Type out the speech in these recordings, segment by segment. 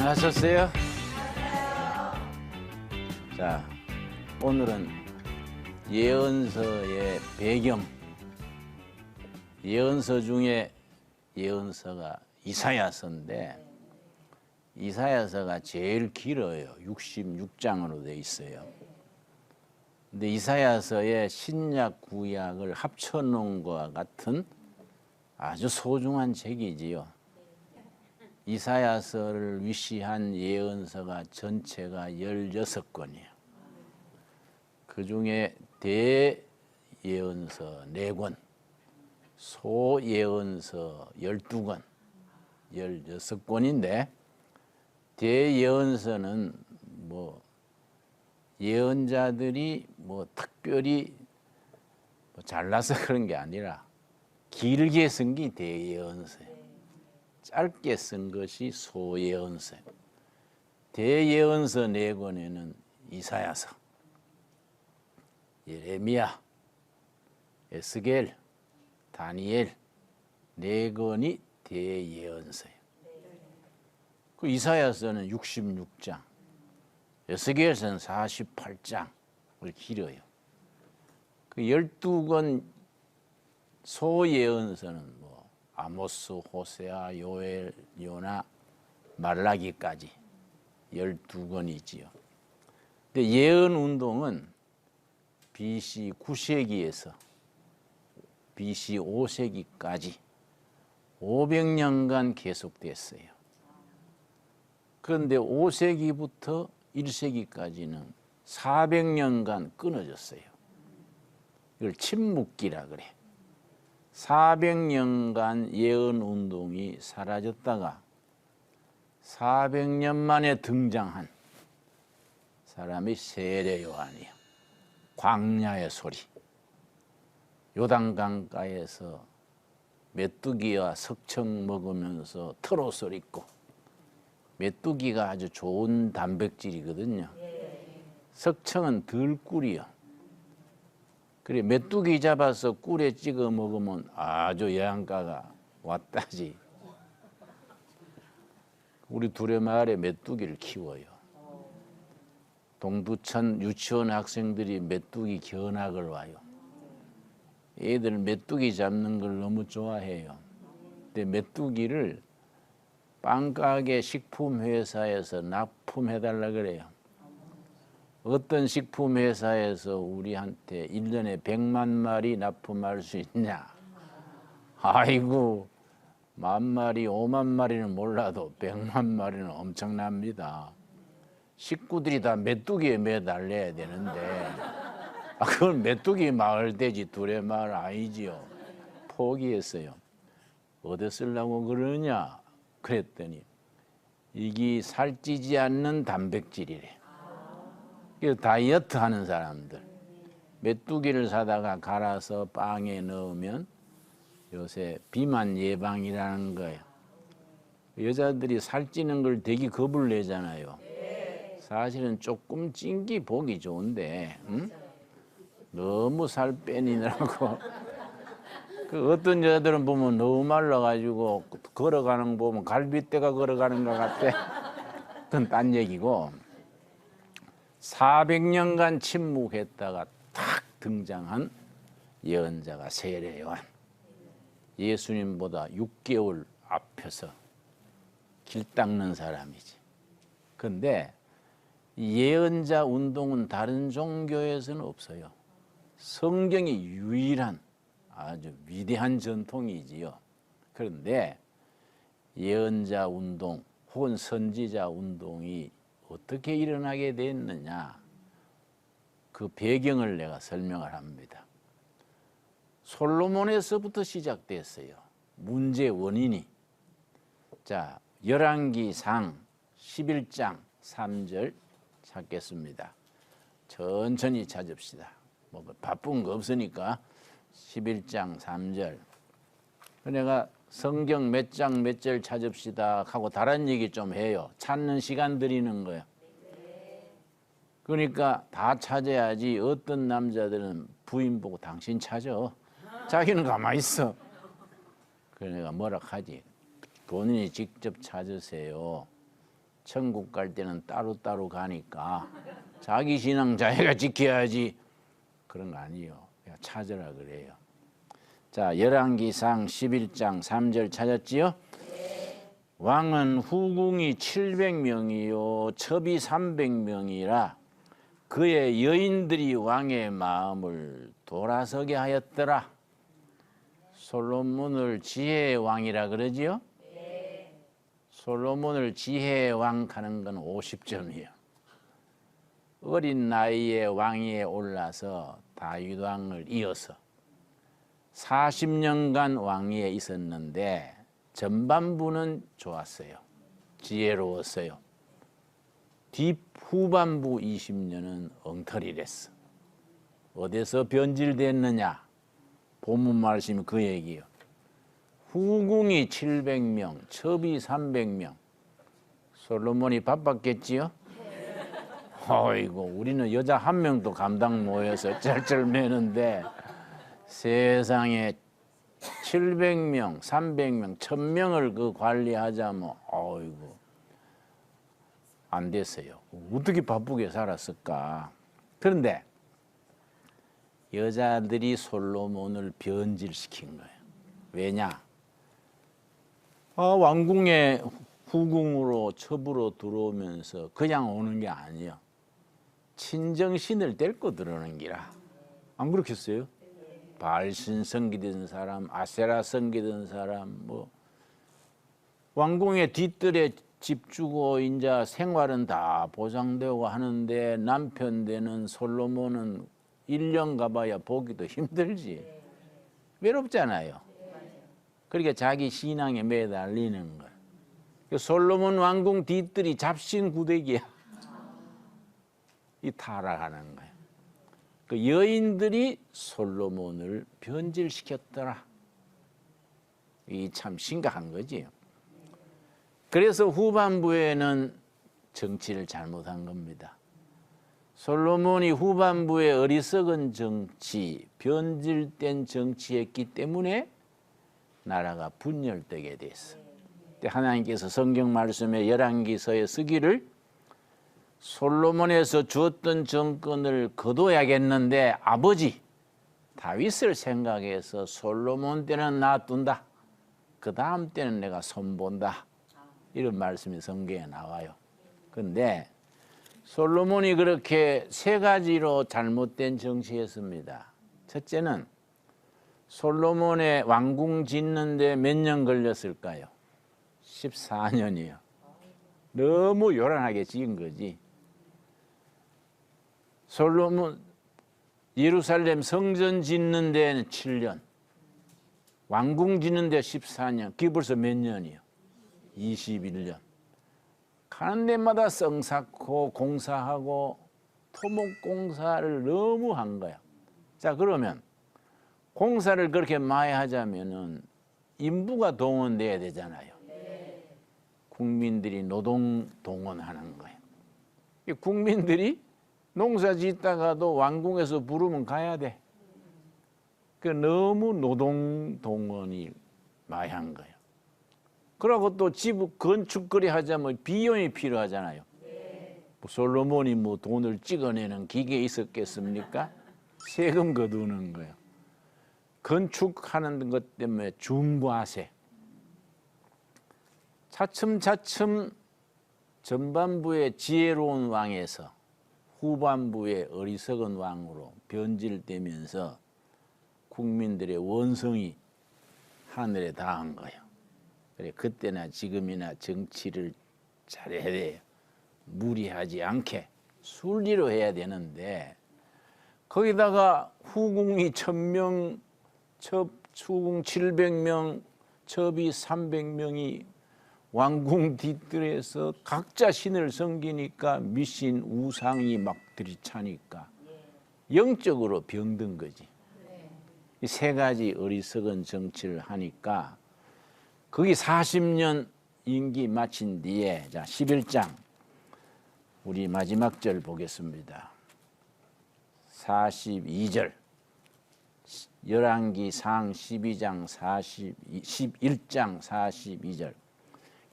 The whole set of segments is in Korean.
안녕하셨어요? 자, 오늘은 예언서의 배경, 예언서 중에 예언서가 이사야서인데 이사야서가 제일 길어요. 66장으로 돼 있어요. 근데 이사야서의 신약 구약을 합쳐놓은 것과 같은 아주 소중한 책이지요. 이사야서를 위시한 예언서가 전체가 16권이에요. 그 중에 대예언서 4권, 소예언서 12권, 16권인데 대예언서는 예언자들이 특별히 잘나서 그런 게 아니라 길게 쓴 게 대예언서예요. 짧게 쓴 것이 소예언서예요. 대예언서 4권에는 이사야서, 예레미야, 에스겔, 다니엘 4권이 대예언서예요. 그 이사야서는 66장, 에스겔서는 48장을 길어요. 그 12권 소예언서는 아모스, 호세아, 요엘, 요나, 말라기까지 12권이지요. 근데 예언 운동은 BC 9세기에서 BC 5세기까지 500년간 계속됐어요. 그런데 5세기부터 1세기까지는 400년간 끊어졌어요. 이걸 침묵기라 그래. 400년간 예언 운동이 사라졌다가 400년 만에 등장한 사람이 세례 요한이에요. 광야의 소리. 요단강가에서 메뚜기와 석청 먹으면서 트롯을 입고, 메뚜기가 아주 좋은 단백질이거든요. 석청은 들꿀이요. 그래 메뚜기 잡아서 꿀에 찍어 먹으면 아주 영양가가 왔다지. 우리 두레마을에 메뚜기를 키워요. 동두천 유치원 학생들이 메뚜기 견학을 와요. 애들 메뚜기 잡는 걸 너무 좋아해요. 근데 메뚜기를 빵가게 식품회사에서 납품해달라 그래요. 어떤 식품회사에서 우리한테 1년에 100만 마리 납품할 수 있냐? 아이고, 10,000마리, 50,000마리는 몰라도 100만 마리는 엄청납니다. 식구들이 다 메뚜기에 매달려야 되는데 그건 메뚜기 마을 되지 두레마을 아니지요. 포기했어요. 어디 쓰려고 그러냐? 그랬더니 이게 살찌지 않는 단백질이래. 다이어트 하는 사람들, 메뚜기를 사다가 갈아서 빵에 넣으면 요새 비만 예방이라는 거예요. 여자들이 살찌는 걸 되게 겁을 내잖아요. 사실은 조금 찐 게 보기 좋은데 너무 살 빼니라고. 그 어떤 여자들은 보면 너무 말라가지고 걸어가는 거 보면 갈비뼈가 걸어가는 것 같아. 그건 딴 얘기고, 400년간 침묵했다가 탁 등장한 예언자가 세례 요한. 예수님보다 6개월 앞에서 길 닦는 사람이지. 그런데 예언자 운동은 다른 종교에서는 없어요. 성경이 유일한 아주 위대한 전통이지요. 그런데 예언자 운동 혹은 선지자 운동이 어떻게 일어나게 됐느냐, 그 배경을 내가 설명을 합니다. 솔로몬에서부터 시작됐어요. 문제 원인이. 자, 열왕기상 11장 3절 찾겠습니다. 천천히 찾읍시다. 바쁜 거 없으니까 11장 3절. 내가 성경 몇 장 몇 절 찾읍시다 하고 다른 얘기 좀 해요. 찾는 시간 드리는 거예요. 그러니까 다 찾아야지. 어떤 남자들은 부인 보고 당신 찾아. 자기는 가만히 있어. 그래 내가 뭐라 하지. 본인이 직접 찾으세요. 천국 갈 때는 따로따로 가니까 자기 신앙 자기가 지켜야지. 그런 거 아니에요. 그냥 찾으라 그래요. 자, 열왕기상 11장 3절 찾았지요? 왕은 후궁이 700명이요 첩이 300명이라 그의 여인들이 왕의 마음을 돌아서게 하였더라. 솔로몬을 지혜의 왕이라 그러지요? 솔로몬을 지혜의 왕 하는 건 50점이에요. 어린 나이에 왕위에 올라서 다윗 왕을 이어서 40년간 왕위에 있었는데 전반부는 좋았어요. 지혜로웠어요. 후반부 20년은 엉터리랬어. 어디서 변질됐느냐? 본문 말씀이 그 얘기예요. 후궁이 700명, 첩이 300명. 솔로몬이 바빴겠지요? 어이구, 우리는 여자 한 명도 감당 못해서 쩔쩔매는데 세상에 700명, 300명, 1000명을 그 관리하자면 어이구 안 됐어요. 어떻게 바쁘게 살았을까? 그런데 여자들이 솔로몬을 변질시킨 거예요. 왜냐? 왕궁에 후궁으로 첩으로 들어오면서 그냥 오는 게 아니에요. 친정신을 데리고 들어오는 기라. 안 그렇겠어요? 바알신 섬기던 사람, 아세라 섬기던 사람, 뭐 왕궁의 뒤뜰에 집 주고 이제 생활은 다 보장되고 하는데 남편 되는 솔로몬은 1년 가봐야 보기도 힘들지. 외롭잖아요. 그러니까 자기 신앙에 매달리는 거예요. 솔로몬 왕궁 뒤뜰이 잡신구대기야. 이 타락하는 거예요. 그 여인들이 솔로몬을 변질시켰더라. 이 참 심각한 거지요. 그래서 후반부에는 정치를 잘못한 겁니다. 솔로몬이 후반부에 어리석은 정치, 변질된 정치했기 때문에 나라가 분열되게 됐어. 하나님께서 성경 말씀에 열왕기서에 쓰기를 솔로몬에서 주었던 정권을 거둬야겠는데 아버지 다윗을 생각해서 솔로몬 때는 놔둔다. 그 다음 때는 내가 손본다. 이런 말씀이 성경에 나와요. 그런데 솔로몬이 그렇게 세 가지로 잘못된 정치했습니다. 첫째는 솔로몬의 왕궁 짓는데 몇 년 걸렸을까요? 14년이요. 너무 요란하게 지은 거지. 솔로몬 예루살렘 성전 짓는 데는 7년, 왕궁 짓는 데 14년, 그게 벌써 몇 년이요? 21년. 가는 데마다 성 쌓고 공사하고 토목공사를 너무 한 거야. 자, 그러면 공사를 그렇게 많이 하자면은 인부가 동원돼야 되잖아요. 국민들이 노동 동원하는 거예요. 국민들이 농사 짓다가도 왕궁에서 부르면 가야 돼. 그 너무 노동 동원이 많이 한 거예요. 그러고 또 집 건축거리 하자면 비용이 필요하잖아요. 솔로몬이 뭐 돈을 찍어내는 기계 있었겠습니까? 세금 거두는 거예요. 건축하는 것 때문에 중과세. 차츰차츰 전반부에 지혜로운 왕에서 후반부에 어리석은 왕으로 변질되면서 국민들의 원성이 하늘에 닿은 거예요. 그래, 그때나 지금이나 정치를 잘해야 돼요. 무리하지 않게 순리로 해야 되는데 거기다가 후궁이 1000명, 후궁 700명, 첩이 300명이 왕궁 뒤뜰에서 각자 신을 섬기니까 미신 우상이 막 들이차니까 영적으로 병든 거지. 이 세 가지 어리석은 정치를 하니까 거기 40년 임기 마친 뒤에 자 11장 우리 마지막 절 보겠습니다. 42절 열왕기상 11장 42절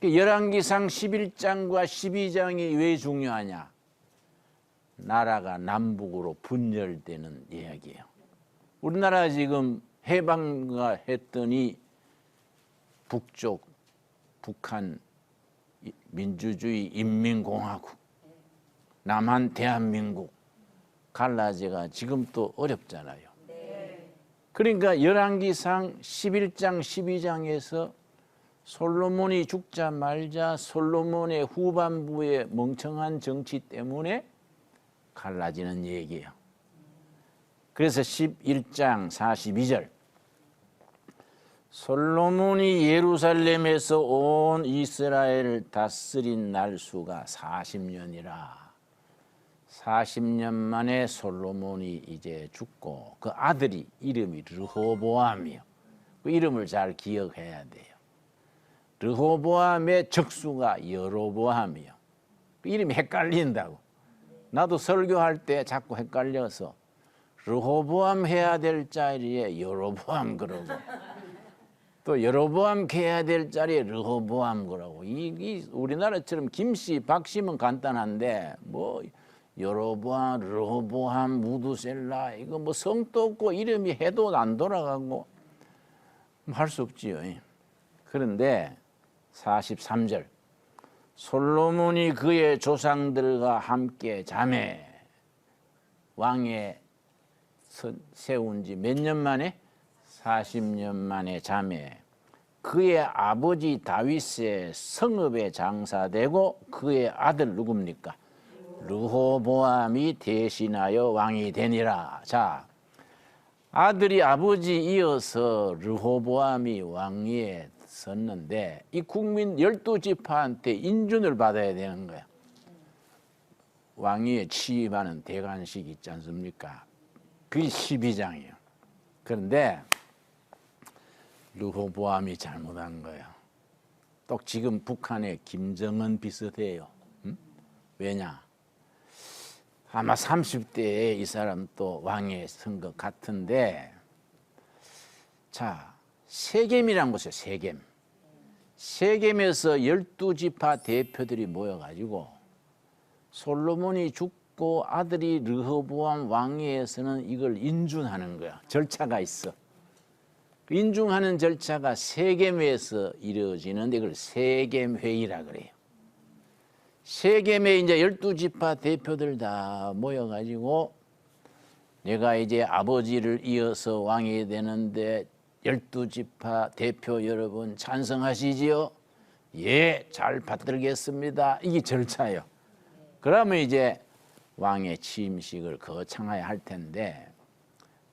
열왕기상 11장과 12장이 왜 중요하냐? 나라가 남북으로 분열되는 이야기예요. 우리나라 지금 해방가 했더니 북쪽 북한 민주주의 인민공화국, 남한 대한민국 갈라지가 지금 또 어렵잖아요. 그러니까 열왕기상 11장 12장에서 솔로몬이 죽자 말자 솔로몬의 후반부의 멍청한 정치 때문에 갈라지는 얘기예요. 그래서 11장 42절 솔로몬이 예루살렘에서 온 이스라엘을 다스린 날수가 40년이라. 40년 만에 솔로몬이 이제 죽고 그 아들이 이름이 르호보암이요. 그 이름을 잘 기억해야 돼요. 르호보암의 적수가 여로보암이요. 그 이름이 헷갈린다고. 나도 설교할 때 자꾸 헷갈려서 르호보암 해야 될 자리에 여로보암 그러고 또 여로보암 해야 될 자리에 르호보암 그러고 이 우리나라처럼 김씨 박씨면 간단한데 뭐 여로보암 르호보암 무두셀라 이거 뭐 성도 없고 이름이 해도 안 돌아가고 할 수 없지요. 그런데 43절 솔로몬이 그의 조상들과 함께 자매 왕에 세운 지 몇 년 만에? 40년 만에 자매 그의 아버지 다윗의 성읍에 장사되고 그의 아들 누굽니까? 르호보암이 대신하여 왕이 되니라. 자, 아들이 아버지 이어서 르호보암이 왕위에 섰는데 이 국민 12지파한테 인준을 받아야 되는 거야. 왕위에 취임하는 대관식 있지 않습니까? 그게 12장이에요. 그런데 르호보암이 잘못한 거예요. 또 지금 북한의 김정은 비슷해요. 왜냐? 아마 30대에 이 사람 또 왕에 선 것 같은데 자, 세겜이란 곳이에요. 세겜. 세겜에서 12지파 대표들이 모여가지고 솔로몬이 죽고 아들이 르호보암 왕위에서는 이걸 인준하는 거야. 절차가 있어. 인중하는 절차가 세겜에서 이루어지는데 이걸 세겜회의라 그래요. 세겜에 이제 12지파 대표들 다 모여가지고 내가 이제 아버지를 이어서 왕이 되는데 12지파 대표 여러분 찬성하시지요? 예, 잘 받들겠습니다. 이게 절차예요. 그러면 이제 왕의 취임식을 거창하게 할 텐데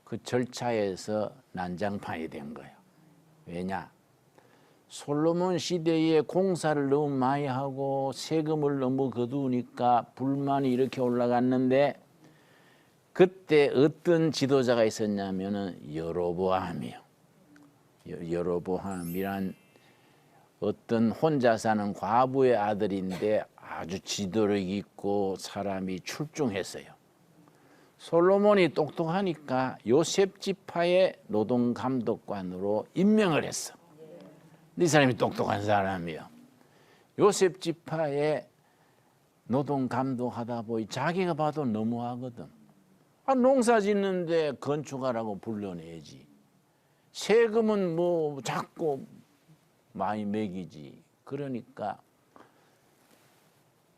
그 절차에서 난장판이 된 거예요. 왜냐? 솔로몬 시대에 공사를 너무 많이 하고 세금을 너무 거두니까 불만이 이렇게 올라갔는데 그때 어떤 지도자가 있었냐면은 여로보암이요. 여로보암이란 어떤 혼자 사는 과부의 아들인데 아주 지도력 있고 사람이 출중했어요. 솔로몬이 똑똑하니까 요셉 지파의 노동감독관으로 임명을 했어. 이 사람이 똑똑한 사람이요. 요셉 지파의 노동감독하다 보니 자기가 봐도 너무하거든. 농사 짓는데 건축하라고 불러내지. 세금은 뭐 작고 많이 매기지. 그러니까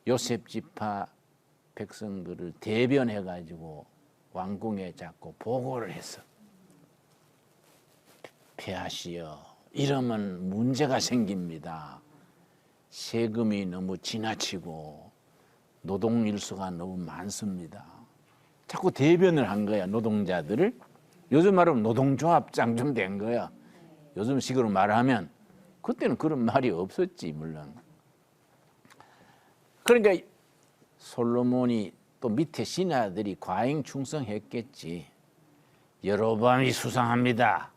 요셉 지파 백성들을 대변해가지고 왕궁에 자꾸 보고를 했어. 폐하시여, 이러면 문제가 생깁니다. 세금이 너무 지나치고 노동일수가 너무 많습니다. 자꾸 대변을 한 거야, 노동자들을. 요즘 말하면 노동조합장 좀 된 거야. 요즘 식으로 말하면. 그때는 그런 말이 없었지, 물론. 그러니까 솔로몬이 또 밑에 신하들이 과잉 충성했겠지. 여로보암이 수상합니다.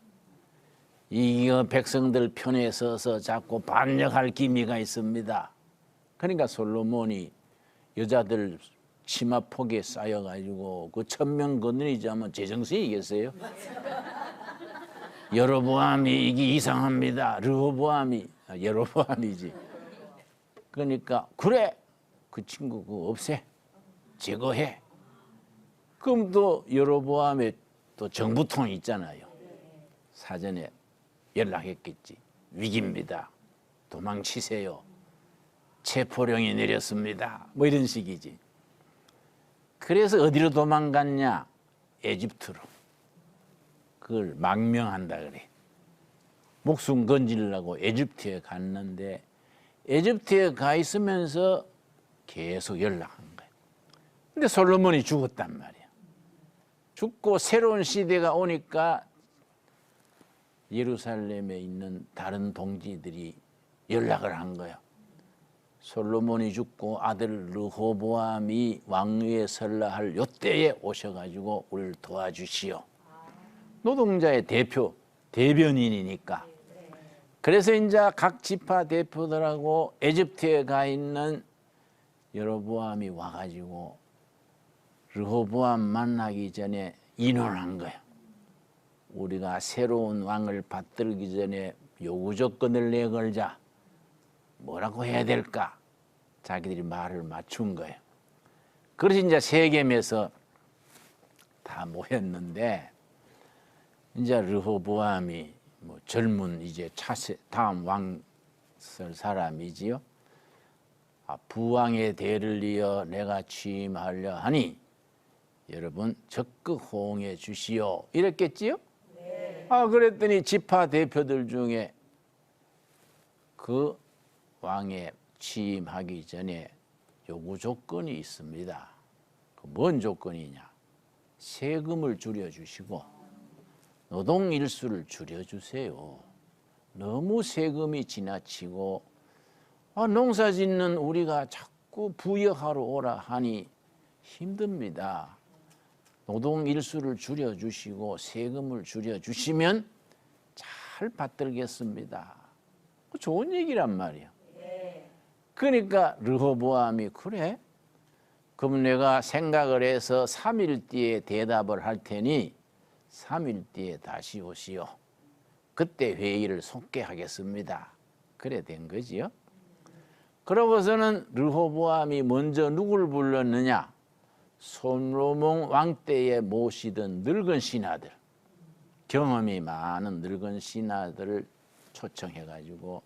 이 백성들 편에 서서 자꾸 반역할 기미가 있습니다. 그러니까 솔로몬이 여자들 치마폭에 쌓여가지고 그 1000명 거느리자면 제정신이겠어요? 여로보암이 이게 이상합니다. 르호보암이 여로보암이지. 그러니까 그래 그 친구 그거 없애 제거해. 그럼 또 여로보암에 또 정부통이 있잖아요. 사전에 연락했겠지. 위기입니다. 도망치세요. 체포령이 내렸습니다. 뭐 이런 식이지. 그래서 어디로 도망갔냐? 에집트로. 그걸 망명한다 그래. 목숨 건지려고 에집트에 갔는데 에집트에 가 있으면서 계속 연락한 거야. 근데 솔로몬이 죽었단 말이야. 죽고 새로운 시대가 오니까 예루살렘에 있는 다른 동지들이 연락을 한 거야. 솔로몬이 죽고 아들 르호보암이 왕위에 설라 할 요때에 오셔가지고 우리를 도와주시오. 노동자의 대표, 대변인이니까. 그래서 이제 각 지파 대표들하고 에집트에 가 있는 여로보암이 와가지고 르호보암 만나기 전에 인원한 거야. 우리가 새로운 왕을 받들기 전에 요구 조건을 내걸자. 뭐라고 해야 될까? 자기들이 말을 맞춘 거예요. 그래서 이제 세겜에서 다 모였는데 이제 르호보암이 뭐 젊은 이제 차세 다음 왕설 사람이지요. 부왕의 대를 이어 내가 취임하려 하니 여러분 적극 호응해 주시오. 이랬겠지요? 네. 그랬더니 지파 대표들 중에 그 왕에 취임하기 전에 요구 조건이 있습니다. 뭔 조건이냐? 세금을 줄여주시고 노동 일수를 줄여주세요. 너무 세금이 지나치고 농사 짓는 우리가 자꾸 부역하러 오라 하니 힘듭니다. 노동 일수를 줄여주시고 세금을 줄여주시면 잘 받들겠습니다. 좋은 얘기란 말이야. 그러니까 르호보암이 그래? 그럼 내가 생각을 해서 3일 뒤에 대답을 할 테니 3일 뒤에 다시 오시오. 그때 회의를 속개하겠습니다. 그래 된 거지요. 그러고서는 르호보암이 먼저 누굴 불렀느냐? 솔로몬 왕 때에 모시던 늙은 신하들, 경험이 많은 늙은 신하들을 초청해가지고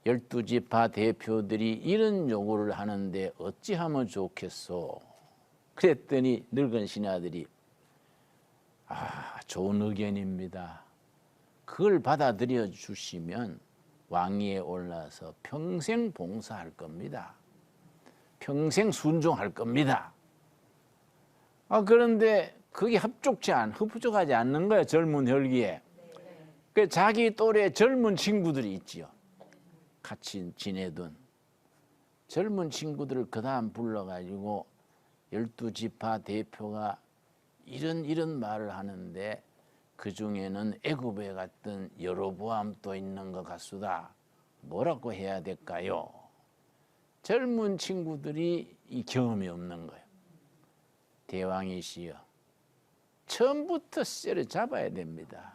12지파 대표들이 이런 요구를 하는데 어찌하면 좋겠소? 그랬더니 늙은 신하들이 좋은 의견입니다. 그걸 받아들여 주시면 왕위에 올라서 평생 봉사할 겁니다. 평생 순종할 겁니다. 그런데 그게 흡족하지 않는 거야, 젊은 혈기에. 그 자기 또래 젊은 친구들이 있지요. 같이 지내던 젊은 친구들을 그 다음 불러가지고 12지파 대표가 이런 말을 하는데 그 중에는 애굽에 갔던 여로보암도 있는 것 같수다. 뭐라고 해야 될까요? 젊은 친구들이 이 경험이 없는 거예요. 대왕이시여, 처음부터 쇠를 잡아야 됩니다.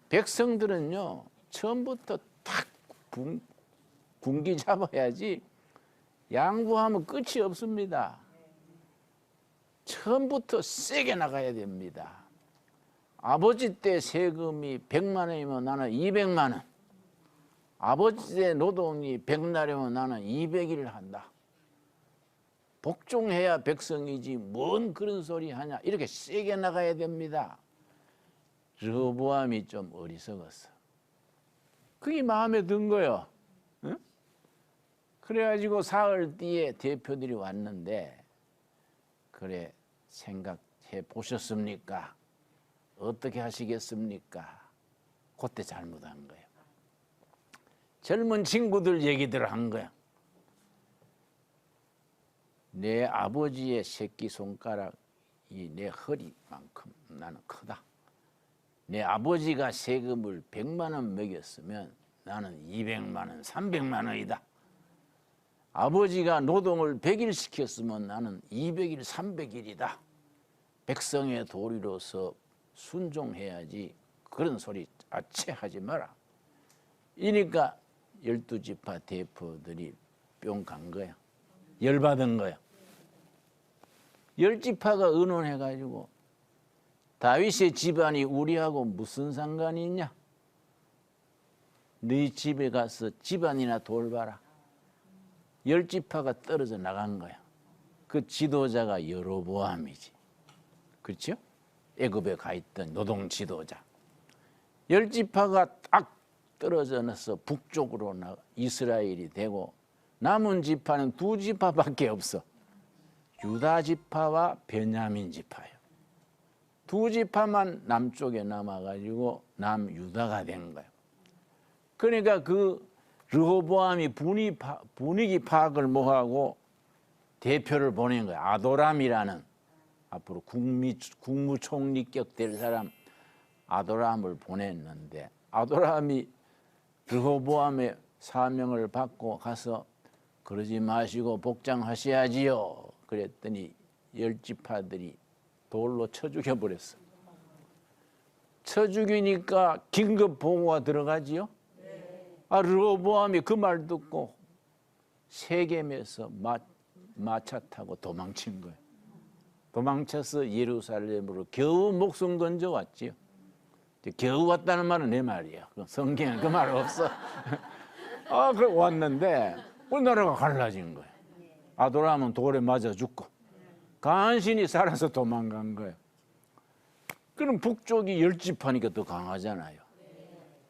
백성들은요, 처음부터 탁 군기 잡아야지 양보하면 끝이 없습니다. 처음부터 세게 나가야 됩니다. 아버지 때 세금이 100만 원이면 나는 200만 원. 아버지 때 노동이 100날이면 나는 200일을 한다. 복종해야 백성이지 뭔 그런 소리 하냐. 이렇게 세게 나가야 됩니다. 르호보암이 좀 어리석었어. 그게 마음에 든 거예요. 응? 그래가지고 사흘 뒤에 대표들이 왔는데 그래 생각해 보셨습니까? 어떻게 하시겠습니까? 그때 잘못한 거예요. 젊은 친구들 얘기들 한 거야. 내 아버지의 새끼손가락이 내 허리만큼 나는 크다. 내 아버지가 세금을 100만 원 매겼으면 나는 200만 원, 300만 원이다. 아버지가 노동을 100일 시켰으면 나는 200일, 300일이다. 백성의 도리로서 순종해야지 그런 소리 아체 하지 마라. 이니까 12지파 대표들이 뿅 간 거야. 열받은 거야. 10지파가 의논해가지고 다윗의 집안이 우리하고 무슨 상관이 있냐? 네 집에 가서 집안이나 돌봐라. 10지파가 떨어져 나간 거야. 그 지도자가 여로보암이지. 그렇죠? 애굽에 가 있던 노동 지도자. 10지파가 딱 떨어져 나서 북쪽으로 이스라엘이 되고 남은 지파는 2지파밖에 없어. 유다 지파와 베냐민 지파예요. 2지파만 남쪽에 남아가지고 남유다가 된 거예요. 그러니까 그 르호보암이 분위기 파악을 뭐하고 대표를 보낸 거예요. 아도람이라는 앞으로 국무총리격 될 사람 아도람을 보냈는데 아도람이 르호보암의 사명을 받고 가서 그러지 마시고 복장하셔야지요. 그랬더니 10지파들이 돌로 쳐 죽여버렸어. 쳐 죽이니까 긴급 보고가 들어가지요. 르호보암이 그 말 듣고 세겜에서 마차 타고 도망친 거예요. 도망쳐서 예루살렘으로 겨우 목숨 건져 왔지요. 겨우 왔다는 말은 내 말이야. 성경에 그 말 없어. 그 왔는데 우리나라가 갈라진 거예요. 아도람은 돌에 맞아 죽고 간신히 살아서 도망간 거예요. 그럼 북쪽이 10지파니까 더 강하잖아요.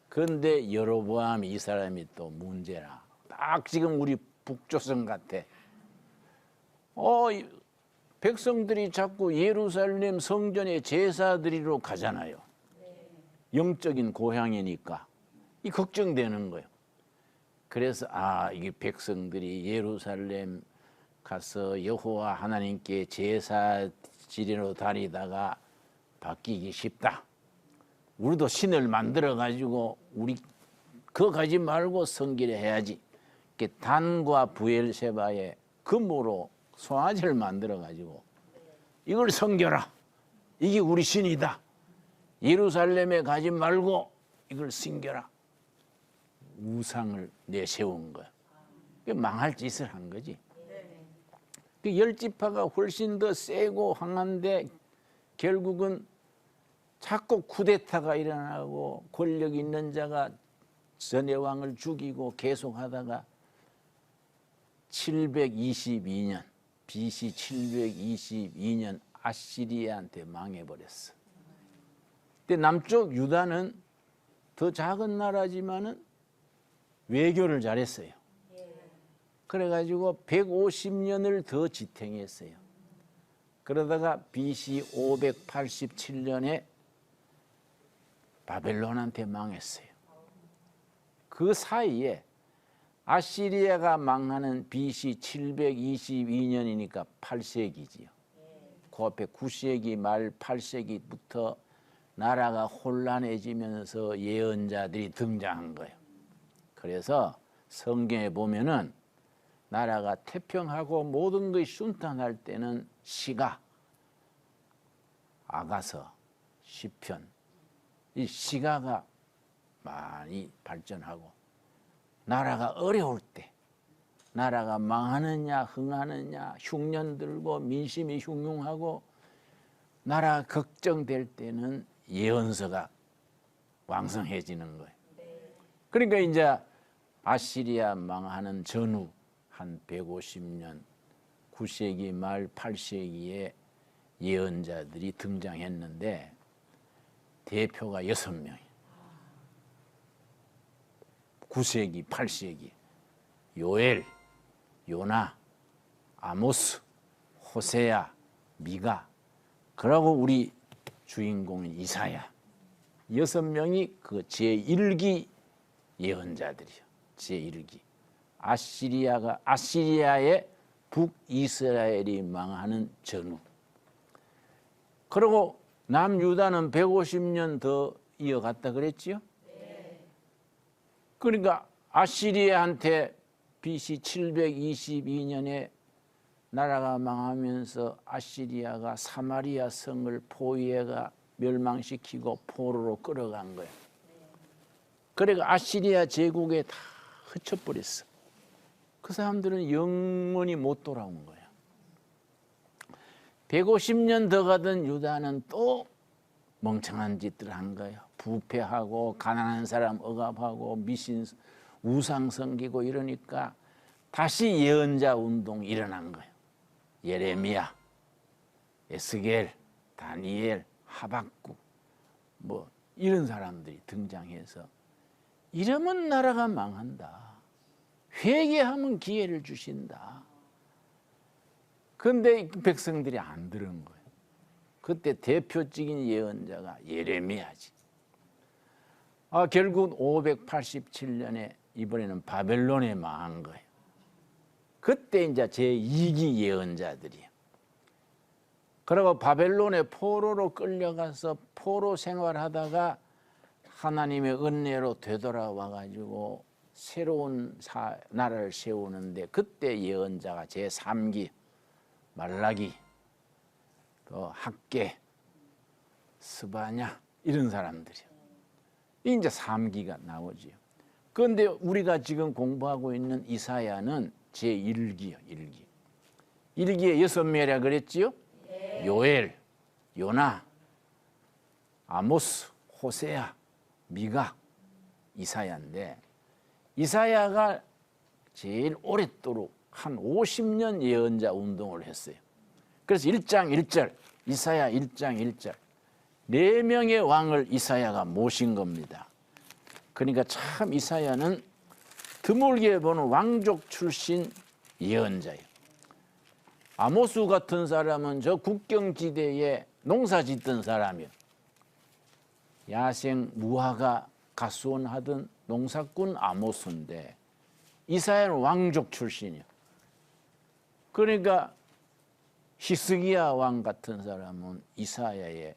그런데 여로보암이 이 사람이 또 문제라. 딱 지금 우리 북조선 같아. 백성들이 자꾸 예루살렘 성전에 제사 드리러 가잖아요. 영적인 고향이니까 이 걱정되는 거예요. 그래서 이게 백성들이 예루살렘 가서 여호와 하나님께 제사 지리러 다니다가 바뀌기 쉽다. 우리도 신을 만들어 가지고 우리 그거 가지 말고 성기를 해야지. 단과 부엘세바의 금으로 송아지를 만들어 가지고 이걸 섬겨라. 이게 우리 신이다. 예루살렘에 가지 말고 이걸 섬겨라. 우상을 내세운 거야. 망할 짓을 한 거지. 그 10지파가 훨씬 더 세고 강한데 결국은 자꾸 쿠데타가 일어나고 권력 있는 자가 전의 왕을 죽이고 계속하다가 722년 BC 722년 아시리아한테 망해버렸어. 근데 남쪽 유다는 더 작은 나라지만은 외교를 잘했어요. 그래가지고 150년을 더 지탱했어요. 그러다가 BC 587년에 바벨론한테 망했어요. 그 사이에 아시리아가 망하는 BC 722년이니까 8세기지요. 그 앞에 9세기 말 8세기부터 나라가 혼란해지면서 예언자들이 등장한 거예요. 그래서 성경에 보면은 나라가 태평하고 모든 것이 순탄할 때는 시가, 아가서, 시편, 이 시가가 많이 발전하고 나라가 어려울 때 나라가 망하느냐 흥하느냐 흉년 들고 민심이 흉흉하고 나라가 걱정될 때는 예언서가 왕성해지는 거예요. 그러니까 이제 아시리아 망하는 전후 한 150년 9세기 말 8세기에 예언자들이 등장했는데 대표가 6명이에요. 9세기 8세기 요엘, 요나, 아모스, 호세야, 미가 그러고 우리 주인공인 이사야 6명이 그 제1기 예언자들이요. 제1기 아시리아의 북이스라엘이 망하는 전후. 그리고 남유다는 150년 더 이어갔다 그랬지요? 그러니까 아시리아한테 BC 722년에 나라가 망하면서 아시리아가 사마리아 성을 포위해가 멸망시키고 포로로 끌어간 거예요. 그러니까 아시리아 제국에 다 흩쳐버렸어. 그 사람들은 영원히 못 돌아온 거야. 150년 더 가던 유다는 또 멍청한 짓들을 한 거예요. 부패하고 가난한 사람 억압하고 미신 우상 섬기고 이러니까 다시 예언자 운동이 일어난 거예요. 예레미야, 에스겔, 다니엘, 하박국 뭐 이런 사람들이 등장해서 이러면 나라가 망한다. 회개하면 기회를 주신다. 그런데 백성들이 안 들은 거예요. 그때 대표적인 예언자가 예레미야지. 결국 587년에 이번에는 바벨론에 망한 거예요. 그때 이제 제2기 예언자들이에요. 그리고 바벨론의 포로로 끌려가서 포로 생활하다가 하나님의 은혜로 되돌아와 가지고 새로운 나라를 세우는데 그때 예언자가 제3기 말라기, 또 학개, 스바냐 이런 사람들이요. 이제 3기가 나오지요. 그런데 우리가 지금 공부하고 있는 이사야는 제1기요. 1기. 1기에 6명이라 그랬지요. 요엘, 요나, 아모스, 호세아, 미가, 이사야인데 이사야가 제일 오랫도록 한 50년 예언자 운동을 했어요. 그래서 1장 1절, 이사야 1장 1절 4명의 왕을 이사야가 모신 겁니다. 그러니까 참 이사야는 드물게 보는 왕족 출신 예언자예요. 아모스 같은 사람은 저 국경지대에 농사 짓던 사람이에요. 야생 무화과 가수원하던 농사꾼 아모스인데 이사야는 왕족 출신이에요. 그러니까 히스기야 왕 같은 사람은 이사야의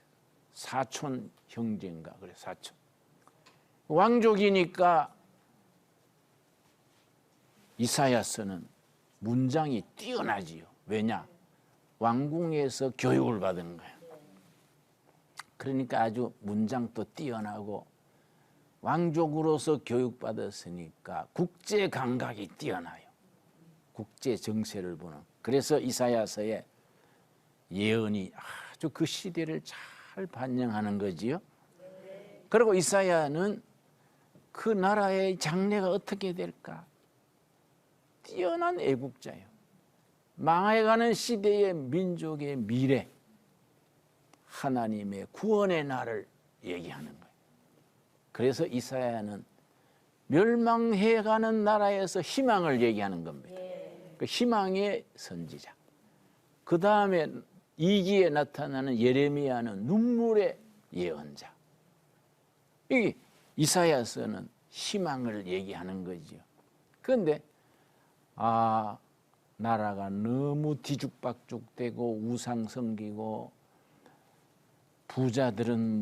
사촌 형제인가 그래 사촌. 왕족이니까 이사야서는 문장이 뛰어나지요. 왜냐? 왕궁에서 교육을 받은 거야. 그러니까 아주 문장도 뛰어나고 왕족으로서 교육받았으니까 국제 감각이 뛰어나요. 국제 정세를 보는. 그래서 이사야서의 예언이 아주 그 시대를 잘 반영하는 거지요. 그리고 이사야는 그 나라의 장래가 어떻게 될까? 뛰어난 애국자예요. 망해가는 시대의 민족의 미래, 하나님의 구원의 날을 얘기하는 거예요. 그래서 이사야는 멸망해가는 나라에서 희망을 얘기하는 겁니다. 그 희망의 선지자. 그 다음에 2기에 나타나는 예레미야는 눈물의 예언자. 이 이사야서는 희망을 얘기하는 거죠. 그런데 나라가 너무 뒤죽박죽되고 우상 섬기고 부자들은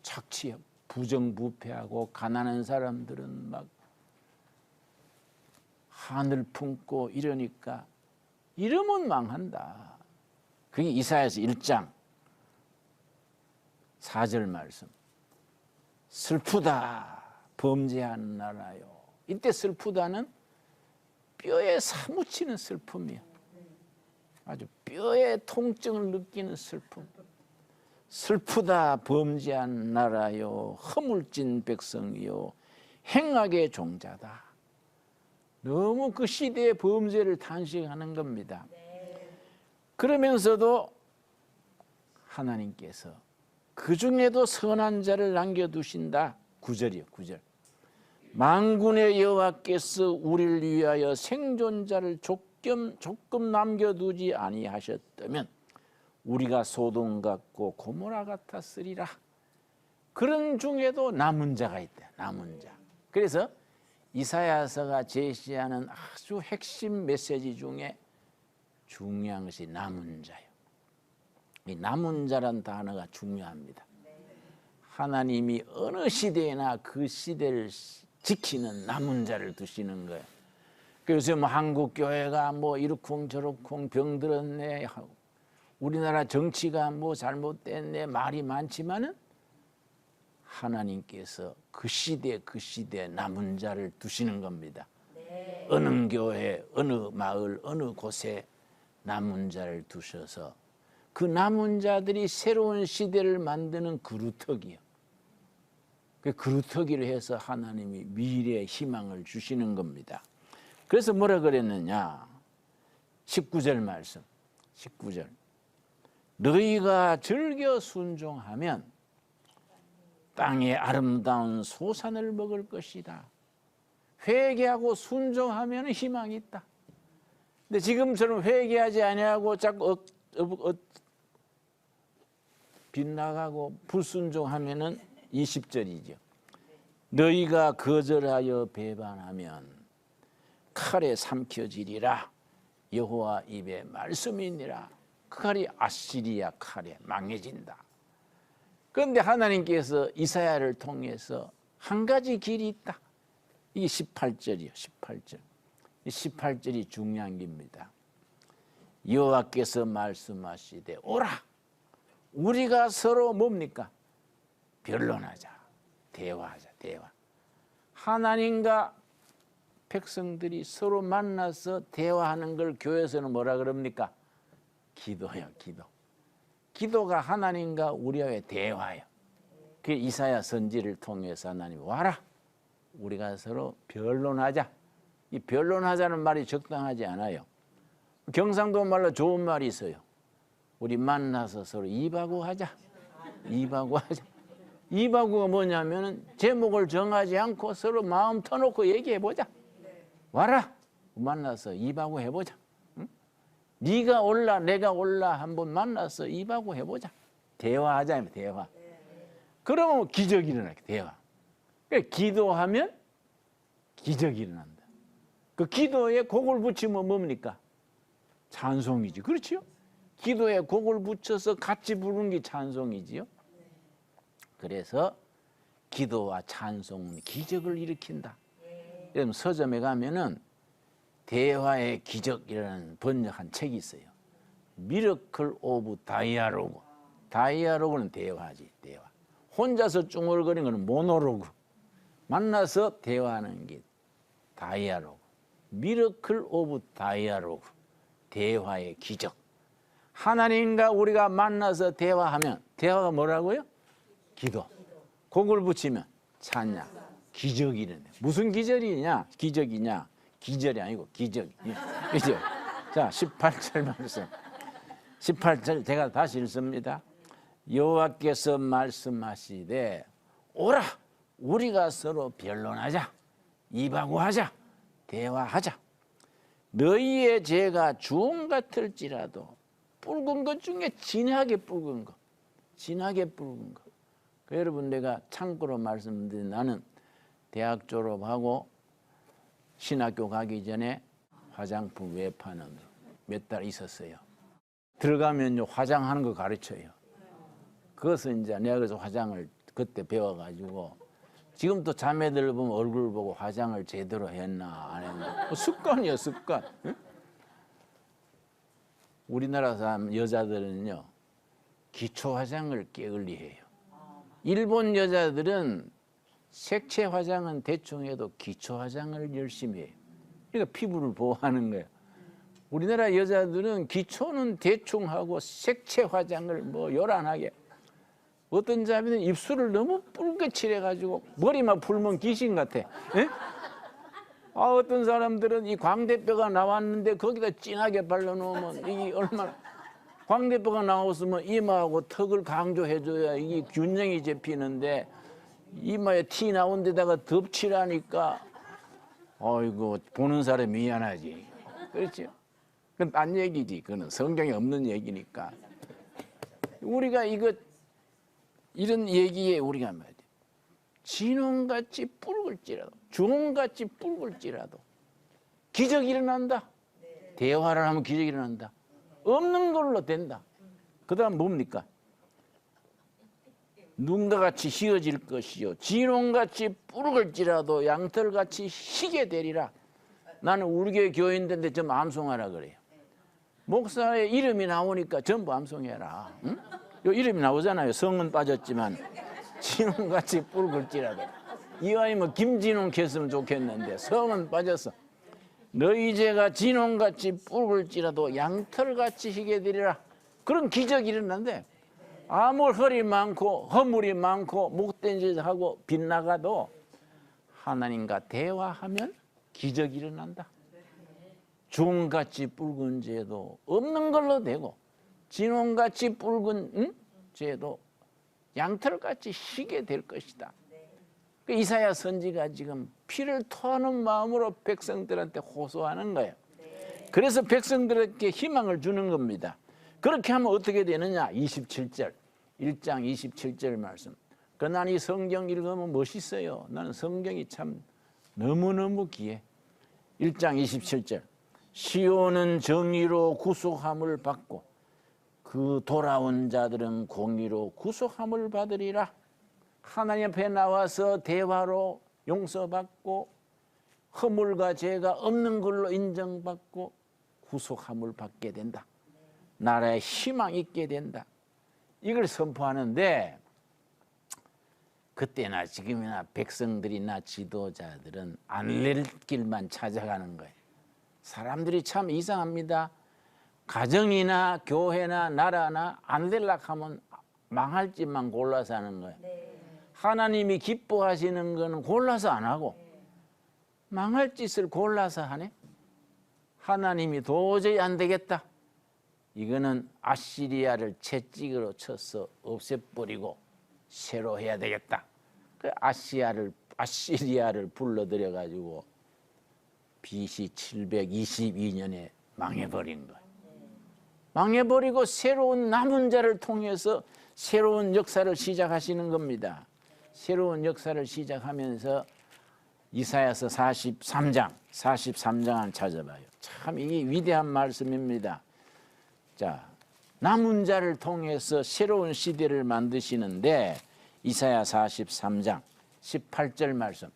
착취 부정부패하고 가난한 사람들은 막 하늘 품고 이러니까 이러면 망한다. 그게 이사야서 1장 4절 말씀. 슬프다 범죄한 나라요. 이때 슬프다는 뼈에 사무치는 슬픔이야. 아주 뼈에 통증을 느끼는 슬픔. 슬프다 범죄한 나라요. 허물진 백성이요. 행악의 종자다. 너무 그 시대의 범죄를 탄식하는 겁니다. 그러면서도 하나님께서 그 중에도 선한 자를 남겨두신다. 9절이요. 9절. 만군의 여호와께서 우리를 위하여 생존자를 조금 남겨두지 아니하셨다면 우리가 소돔 같고 고모라 같았으리라. 그런 중에도 남은 자가 있다. 남은 자. 그래서 이사야서가 제시하는 아주 핵심 메시지 중에 중요한 것이 남은 자예요. 이 남은 자란 단어가 중요합니다. 하나님이 어느 시대에나 그 시대를 지키는 남은 자를 두시는 거예요. 그래서 한국 교회가 이러쿵저러쿵 병들었네 하고 우리나라 정치가 잘못됐네 말이 많지만은 하나님께서 그 시대 남은 자를 두시는 겁니다. 어느 교회, 어느 마을, 어느 곳에 남은 자를 두셔서 그 남은 자들이 새로운 시대를 만드는 그루터기요. 그 그루터기를 해서 하나님이 미래의 희망을 주시는 겁니다. 그래서 뭐라 그랬느냐? 19절 말씀. 19절. 너희가 즐겨 순종하면 땅의 아름다운 소산을 먹을 것이다. 회개하고 순종하면 희망이 있다. 근데 지금처럼 회개하지 아니하고 자꾸 빗나가고 불순종하면은 20절이죠. 너희가 거절하여 배반하면 칼에 삼켜지리라. 여호와 입에 말씀이니라. 그 칼이 아시리아 칼에 망해진다. 그런데 하나님께서 이사야를 통해서 한 가지 길이 있다. 이게 18절이요. 18절. 18절이 중요한 겁니다. 여호와께서 말씀하시되 오라. 우리가 서로 뭡니까? 변론하자. 대화하자. 대화. 하나님과 백성들이 서로 만나서 대화하는 걸 교회에서는 뭐라 그럽니까? 기도요. 기도. 기도가 하나님과 우리와의 대화예요. 그 이사야 선지를 통해서 하나님 와라. 우리가 서로 변론하자. 이 변론하자는 말이 적당하지 않아요. 경상도 말로 좋은 말이 있어요. 우리 만나서 서로 입하고 하자. 입하고 하자. 입하고가 뭐냐면은 제목을 정하지 않고 서로 마음 터놓고 얘기해보자. 와라. 만나서 입하고 해보자. 응? 네가 올라 내가 올라 한번 만나서 입하고 해보자. 대화하자. 대화. 그러면 기적이 일어나. 대화. 그러니까 기도하면 기적이 일어난다. 그 기도에 곡을 붙이면 뭡니까? 찬송이지. 그렇지요? 기도에 곡을 붙여서 같이 부르는 게 찬송이지요. 그래서 기도와 찬송은 기적을 일으킨다. 여러분 서점에 가면은 대화의 기적이라는 번역한 책이 있어요. 미러클 오브 다이아로그. 다이아로그는 대화지. 대화. 혼자서 쭝얼거리는 건 모노로그. 만나서 대화하는 게 다이아로그. 미러클 오브 다이아로그. 대화의 기적. 하나님과 우리가 만나서 대화하면 대화가 뭐라고요? 기도. 곡을 붙이면 찬양. 기적이 일어나. 무슨 기적이냐? 기적이냐? 기절이 아니고 기적. 그죠? 자, 18절 말씀. 18절 제가 다시 읽습니다. 여호와께서 말씀하시되 오라. 우리가 서로 변론하자. 입하고 하자. 대화하자. 너희의 죄가 주홍 같을지라도 붉은 것 중에 진하게 붉은 것. 진하게 붉은 것. 여러분 내가 참고로 말씀드린 나는 대학 졸업하고 신학교 가기 전에 화장품 외파는 몇 달 있었어요. 들어가면요 화장하는 거 가르쳐요. 그것은 이제 내가 그래서 화장을 그때 배워가지고 지금 또 자매들 보면 얼굴 보고 화장을 제대로 했나 안 했나 습관이에요. 습관. 응? 우리나라 사람 여자들은요 기초 화장을 게을리해요. 일본 여자들은 색채 화장은 대충 해도 기초 화장을 열심히 해요. 그러니까 피부를 보호하는 거예요. 우리나라 여자들은 기초는 대충 하고 색채 화장을 뭐 요란하게. 어떤 자매는 입술을 너무 붉게 칠해가지고 머리만 풀면 귀신 같아. 에? 아, 어떤 사람들은 이 광대뼈가 나왔는데 거기다 진하게 발라놓으면 이게 얼마나 광대뼈가 나왔으면 이마하고 턱을 강조해줘야 이게 균형이 잡히는데 이마에 티 나온 데다가 덮칠하니까 아이고 보는 사람이 미안하지. 그렇죠? 그건 딴 얘기지. 그건 성경에 없는 얘기니까. 우리가 이런 얘기에 우리가 말이야. 진홍같이 붉을지라도 주홍같이 붉을지라도 기적이 일어난다. 대화를 하면 기적이 일어난다. 없는 걸로 된다. 그 다음 뭡니까? 눈과 같이 휘어질 것이요 진홍같이 붉을지라도 양털같이 희게 되리라. 나는 우리 교회 교인인데 좀 암송하라 그래요. 목사의 이름이 나오니까 전부 암송해라. 응? 요 이름이 나오잖아요. 성은 빠졌지만 진홍같이 붉을지라도. 이왕이면 김진홍 했으면 좋겠는데 성은 빠졌어. 너희 죄가 진홍같이 붉을지라도 양털같이 희게 되리라. 그런 기적이 일어난대. 아무 헐이 많고 허물이 많고 못된 짓 하고 빗나가도 하나님과 대화하면 기적이 일어난다. 중같이 붉은 죄도 없는 걸로 되고 진홍같이 붉은 죄도 양털같이 희게 될 것이다. 이사야 선지가 지금 피를 토하는 마음으로 백성들한테 호소하는 거예요. 그래서 백성들에게 희망을 주는 겁니다. 그렇게 하면 어떻게 되느냐? 27절 1장 27절 말씀. 난 이 성경 읽으면 멋있어요. 나는 성경이 참 너무너무 귀해. 1장 27절 시온은 정의로 구속함을 받고 그 돌아온 자들은 공의로 구속함을 받으리라. 하나님 앞에 나와서 대화로 용서받고 허물과 죄가 없는 걸로 인정받고 구속함을 받게 된다. 나라에 희망이 있게 된다. 이걸 선포하는데 그때나 지금이나 백성들이나 지도자들은 안 낼 길만 찾아가는 거예요. 사람들이 참 이상합니다. 가정이나 교회나 나라나 안 되려고 하면 망할 짓만 골라서 하는 거예요. 하나님이 기뻐하시는 건 골라서 안 하고 망할 짓을 골라서 하네. 하나님이 도저히 안 되겠다. 이거는 아시리아를 채찍으로 쳐서 없애버리고 새로 해야 되겠다. 그 아시리아를 불러들여 가지고 BC 722년에 망해버린 거예요. 망해버리고 새로운 남은 자를 통해서 새로운 역사를 시작하시는 겁니다. 새로운 역사를 시작하면서 이사야서 43장 한번 찾아봐요. 참 이게 위대한 말씀입니다. 자, 남은 자를 통해서 새로운 시대를 만드시는데 이사야 43장 18절 말씀.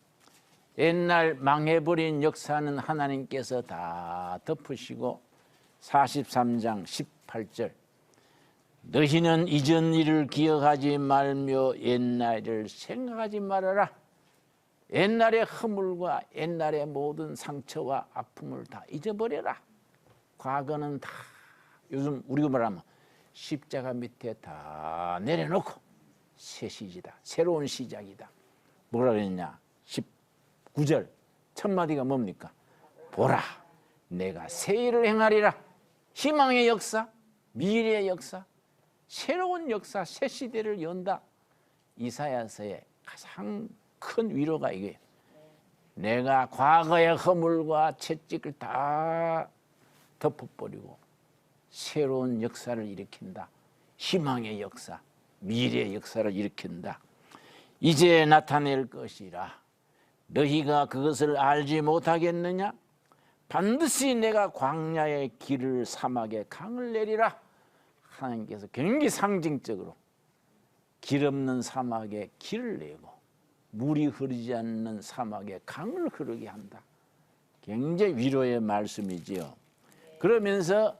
옛날 망해버린 역사는 하나님께서 다 덮으시고 43장 18절 너희는 이전 일을 기억하지 말며 옛날을 생각하지 말아라. 옛날의 허물과 옛날의 모든 상처와 아픔을 다 잊어버려라. 과거는 다 요즘 우리가 말하면 십자가 밑에 다 내려놓고 새 시기다. 새로운 시작이다. 뭐라 그랬냐? 19절 첫 마디가 뭡니까? 보라 내가 새 일을 행하리라. 희망의 역사, 미래의 역사, 새로운 역사, 새 시대를 연다. 이사야서의 가장 큰 위로가 이거예요. 내가 과거의 허물과 채찍을 다 덮어버리고 새로운 역사를 일으킨다. 희망의 역사, 미래의 역사를 일으킨다. 이제 나타낼 것이라. 너희가 그것을 알지 못하겠느냐? 반드시 내가 광야의 길을 사막에 강을 내리라. 하나님께서 굉장히 상징적으로 길 없는 사막에 길을 내고 물이 흐르지 않는 사막에 강을 흐르게 한다. 굉장히 위로의 말씀이지요. 그러면서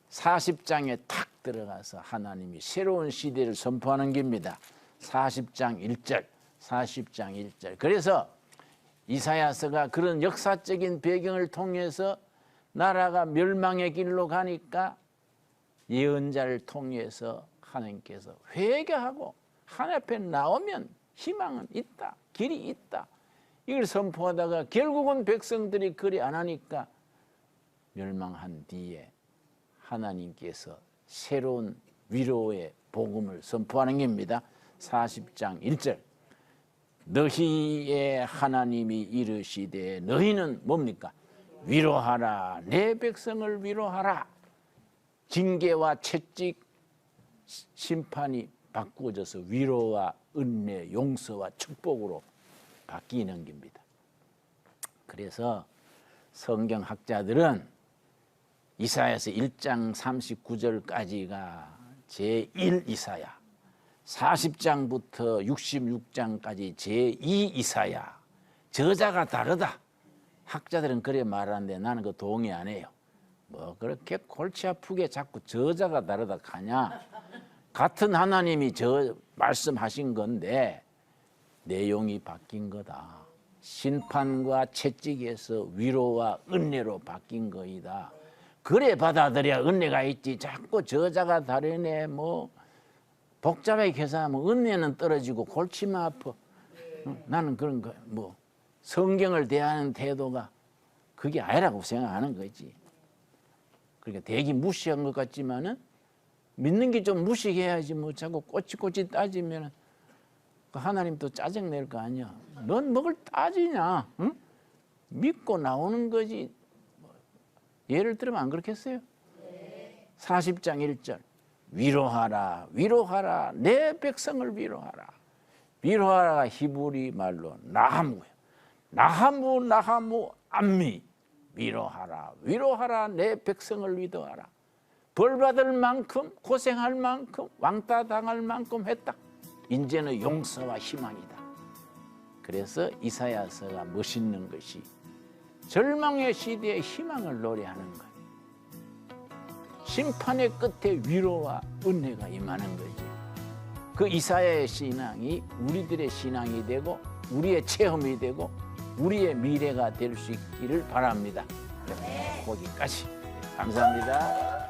40장에 탁 들어가서 하나님이 새로운 시대를 선포하는 겁니다. 40장 1절, 40장 1절. 그래서 이사야서가 그런 역사적인 배경을 통해서 나라가 멸망의 길로 가니까 예언자를 통해서 하나님께서 회개하고 하나님 앞에 나오면 희망은 있다. 길이 있다. 이걸 선포하다가 결국은 백성들이 그리 안 하니까 멸망한 뒤에 하나님께서 새로운 위로의 복음을 선포하는 겁니다. 40장 1절 너희의 하나님이 이르시되 너희는 뭡니까? 위로하라. 내 백성을 위로하라. 징계와 채찍 심판이 바꾸어져서 위로와 은혜, 용서와 축복으로 바뀌는 겁니다. 그래서 성경학자들은 이사야서 1장 39절까지가 제1 이사야, 40장부터 66장까지 제2 이사야. 저자가 다르다. 학자들은 그래 말하는데 나는 그 동의 안 해요. 뭐 그렇게 골치 아프게 자꾸 저자가 다르다 하냐. 같은 하나님이 저 말씀하신 건데 내용이 바뀐 거다. 심판과 채찍에서 위로와 은혜로 바뀐 거이다. 그래 받아들여야 은혜가 있지. 자꾸 저자가 다르네 뭐 복잡하게 계산하면 은혜는 떨어지고 골치만 아파. 나는 그런 거 뭐 성경을 대하는 태도가 그게 아니라고 생각하는 거지. 그러니까 되게 무시한 것 같지만은 믿는 게 좀 무식해야지 뭐 자꾸 꼬치꼬치 따지면 하나님도 짜증 낼 거 아니야. 넌 뭐를 따지냐? 응? 믿고 나오는 거지. 예를 들면 안 그렇겠어요? 40장 1절 위로하라 위로하라 내 백성을 위로하라. 위로하라가 히브리 말로 나하무예요. 나하무 암미 위로하라 위로하라 내 백성을 위로하라. 벌받을 만큼 고생할 만큼 왕따 당할 만큼 했다. 이제는 용서와 희망이다. 그래서 이사야서가 멋있는 것이 절망의 시대에 희망을 노래하는 거예요. 심판의 끝에 위로와 은혜가 임하는 거지. 그 이사야의 신앙이 우리들의 신앙이 되고 우리의 체험이 되고 우리의 미래가 될 수 있기를 바랍니다. 거기까지. 감사합니다.